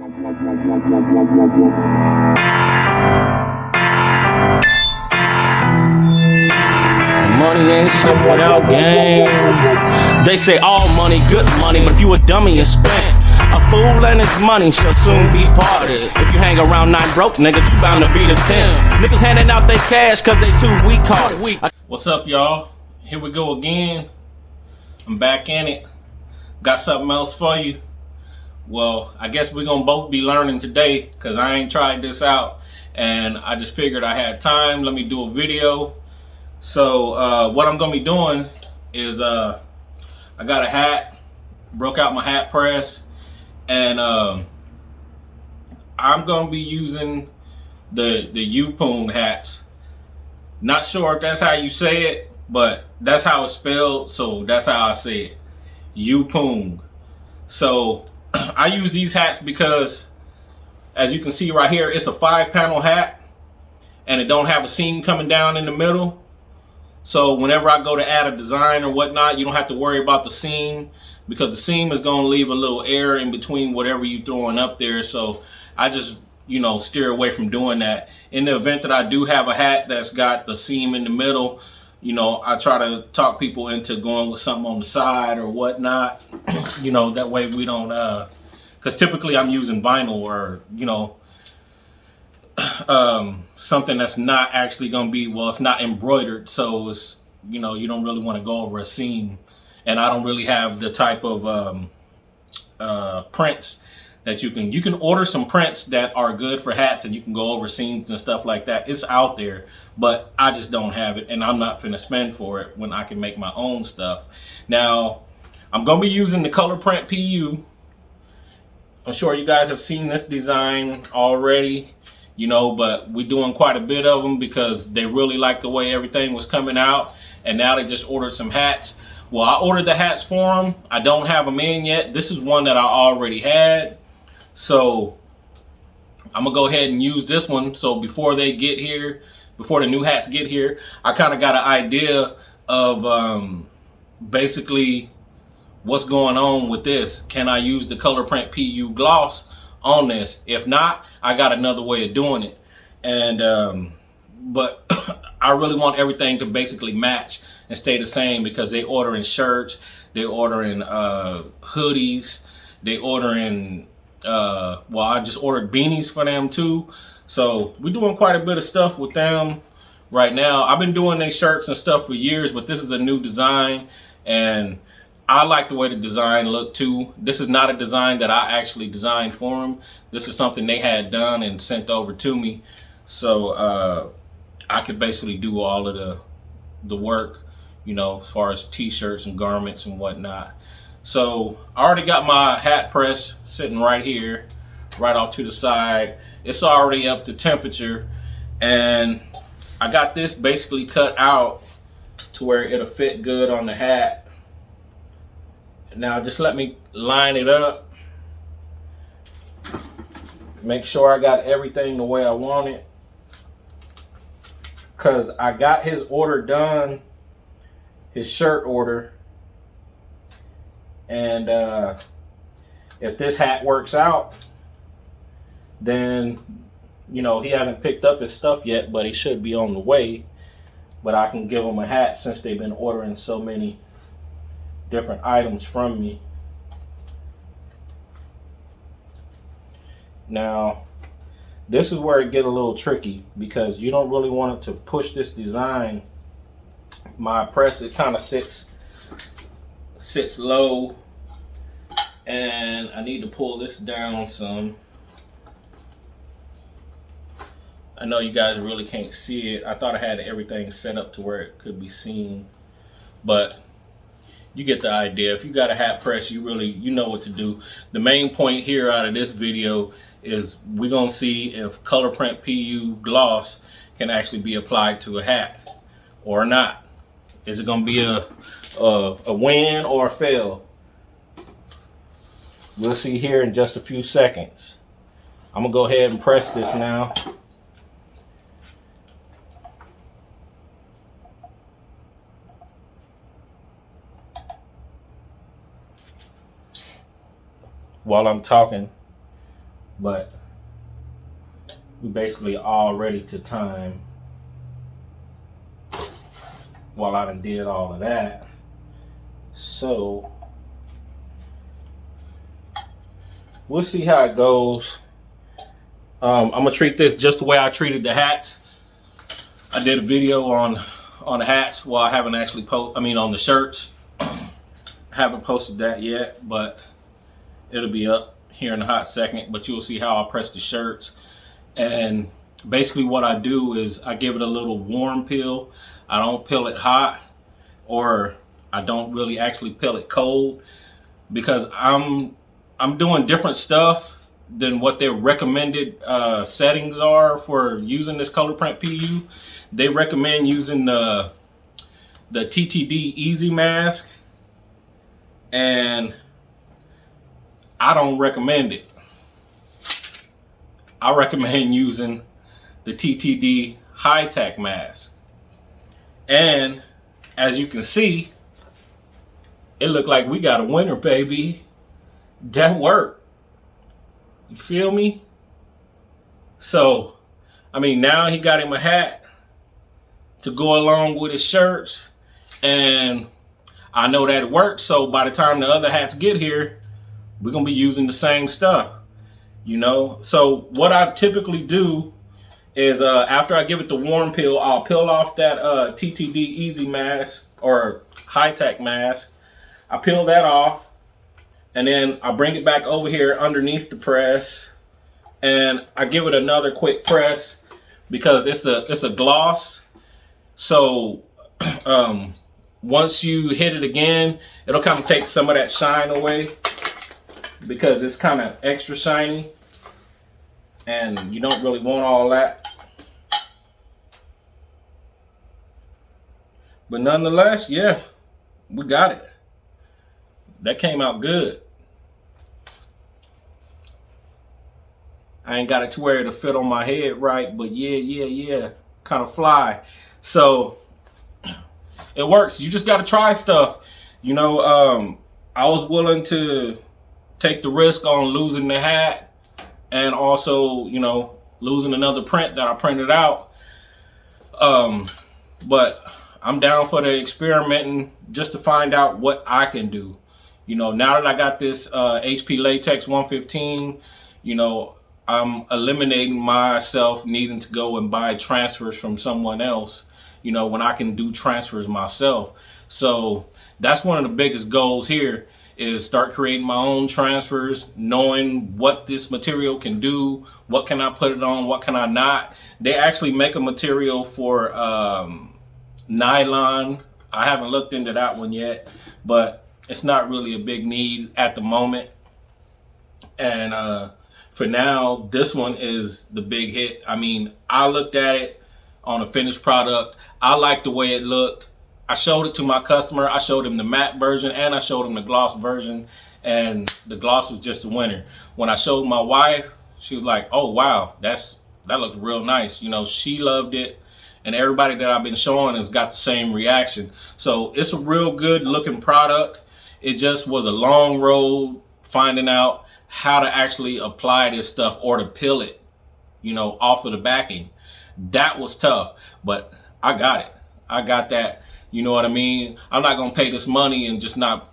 Money ain't simple without game. They say all money, good money, but if you a dummy and spent, a fool and his money shall soon be parted. If you hang around 9 broke niggas, you bound to be the 10. Niggas handing out their cash cause they too weak hearted. What's up, y'all? Here we go again. I'm back in it. Got something else for you. Well, I guess we're gonna both be learning today because I ain't tried this out and I just figured I had time. Let me do a video. So what I'm gonna be doing is I got a hat, broke out my hat press, and I'm gonna be using the Upung hats. Not sure if that's how you say it, but that's how it's spelled, so that's how I say it. Upung. So I use these hats because, as you can see right here, it's a 5-panel hat and it don't have a seam coming down in the middle. So whenever I go to add a design or whatnot, you don't have to worry about the seam, because the seam is going to leave a little air in between whatever you're throwing up there. So I just, steer away from doing that. In the event that I do have a hat that's got the seam in the middle, I try to talk people into going with something on the side or whatnot. That way we don't, because typically I'm using vinyl or, something that's not actually going to be, well, it's not embroidered, so it's, you don't really want to go over a seam. And I don't really have the type of prints that you can order some prints that are good for hats and you can go over seams and stuff like that. It's out there, but I just don't have it, and I'm not finna spend for it when I can make my own stuff. Now, I'm gonna be using the Colorprint PU. I'm sure you guys have seen this design already, but we're doing quite a bit of them because they really like the way everything was coming out, and now they just ordered some hats. Well, I ordered the hats for them. I don't have them in yet. This is one that I already had, so I'm gonna go ahead and use this one. So before they get here, before the new hats get here, I kind of got an idea of basically what's going on with this. Can I use the Colorprint PU gloss on this? If not, I got another way of doing it. And but I really want everything to basically match and stay the same, because they ordering shirts, they ordering hoodies, they ordering well, I just ordered beanies for them too. So we're doing quite a bit of stuff with them right now. I've been doing their shirts and stuff for years, but this is a new design and I like the way the design looked too. This is not a design that I actually designed for them. This is something they had done and sent over to me. So I could basically do all of the work, as far as t-shirts and garments and whatnot. So I already got my hat press sitting right here, right off to the side. It's already up to temperature, and I got this basically cut out to where it'll fit good on the hat. Now just let me line it up, make sure I got everything the way I want it, because I got his order done, his shirt order, and if this hat works out, then he hasn't picked up his stuff yet, but he should be on the way. But I can give him a hat since they've been ordering so many different items from me. Now this is where it get a little tricky, because you don't really want it to push this design. My press, it kind of sits low, and I need to pull this down some. I know you guys really can't see it. I thought I had everything set up to where it could be seen, but you get the idea. If you got a hat press, you know what to do. The main point here out of this video is we're gonna see if Colorprint PU gloss can actually be applied to a hat or not. Is it gonna be a win or a fail? We'll see here in just a few seconds. I'm gonna go ahead and press this now. While I'm talking, But we basically all ready to time while I done did all of that. So we'll see how it goes. I'm gonna treat this just the way I treated the hats. I did a video on the hats. Well, I haven't actually on the shirts. Haven't posted that yet, but it'll be up here in a hot second. But you'll see how I press the shirts. And basically what I do is I give it a little warm peel. I don't peel it hot, or I don't really actually peel it cold, because I'm doing different stuff than what their recommended settings are for using this Colorprint PU. They recommend using the TTD Easy Mask, and I don't recommend it. I recommend using the TTD High Tack Mask. And as you can see, it looked like we got a winner, baby. That worked. You feel me? So, now he got him a hat to go along with his shirts, and I know that it works. So by the time the other hats get here, we're gonna be using the same stuff, So what I typically do is after I give it the warm peel, I'll peel off that TTD Easy Mask or High Tack Mask. I peel that off, and then I bring it back over here underneath the press, and I give it another quick press because it's a gloss. So once you hit it again, it'll kind of take some of that shine away because it's kind of extra shiny, and you don't really want all that. But nonetheless, yeah, we got it. That came out good. I ain't got it to where it'll fit on my head right, but yeah, kind of fly. So it works. You just got to try stuff. I was willing to take the risk on losing the hat and also, losing another print that I printed out. But I'm down for the experimenting just to find out what I can do. Now that I got this HP Latex 115, I'm eliminating myself needing to go and buy transfers from someone else, when I can do transfers myself. So that's one of the biggest goals here, is start creating my own transfers, knowing what this material can do, what can I put it on, what can I not. They actually make a material for nylon. I haven't looked into that one yet, but it's not really a big need at the moment. And for now, this one is the big hit. I looked at it on a finished product. I liked the way it looked. I showed it to my customer. I showed him the matte version and I showed him the gloss version, and the gloss was just a winner. When I showed my wife, she was like, "Oh wow, that looked real nice." She loved it, and everybody that I've been showing has got the same reaction. So it's a real good looking product. It just was a long road finding out how to actually apply this stuff or to peel it, off of the backing. That was tough, but I got it. I got that. You know what I mean? I'm not gonna pay this money and just not,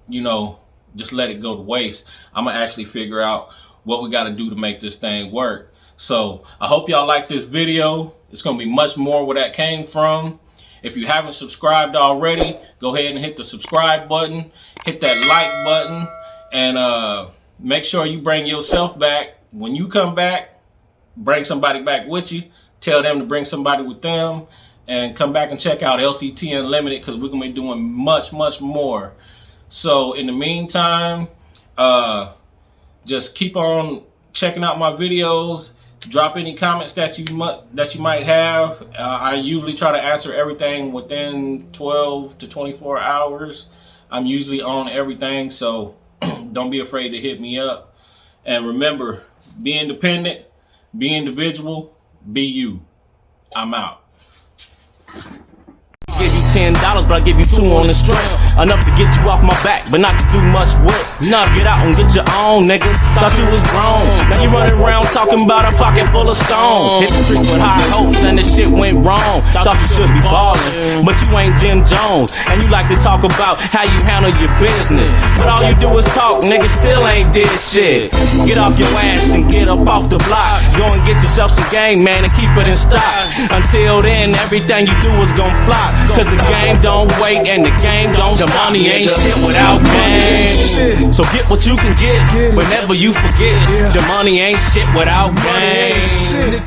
just let it go to waste. I'm gonna actually figure out what we gotta do to make this thing work. So I hope y'all like this video. It's gonna be much more where that came from. If you haven't subscribed already, go ahead and hit the subscribe button, hit that like button, and make sure you bring yourself back. When you come back, bring somebody back with you. Tell them to bring somebody with them, and come back and check out LCT Unlimited, because we're gonna be doing much more. So in the meantime, just keep on checking out my videos. Drop any comments that you might have. I usually try to answer everything within 12 to 24 hours. I'm usually on everything, so don't be afraid to hit me up. And remember, be independent, be individual, be you. I'm out. $10, but I give you 2 on the strip. Enough to get you off my back, but not to do much work. Nah, get out and get your own, nigga. Thought you was grown. Now you running around talking about a pocket full of stones. Hit the streets with high hopes and this shit went wrong. Thought you should be ballin', but you ain't Jim Jones. And you like to talk about how you handle your business, but all you do is talk, nigga, still ain't did shit. Get off your ass and get up off the block. Go and get yourself some game, man, and keep it in stock. Until then, everything you do is gon' flop. Cause the game don't wait and the game don't stop. The money ain't shit without game. So get what you can get whenever you forget. The money ain't shit without game.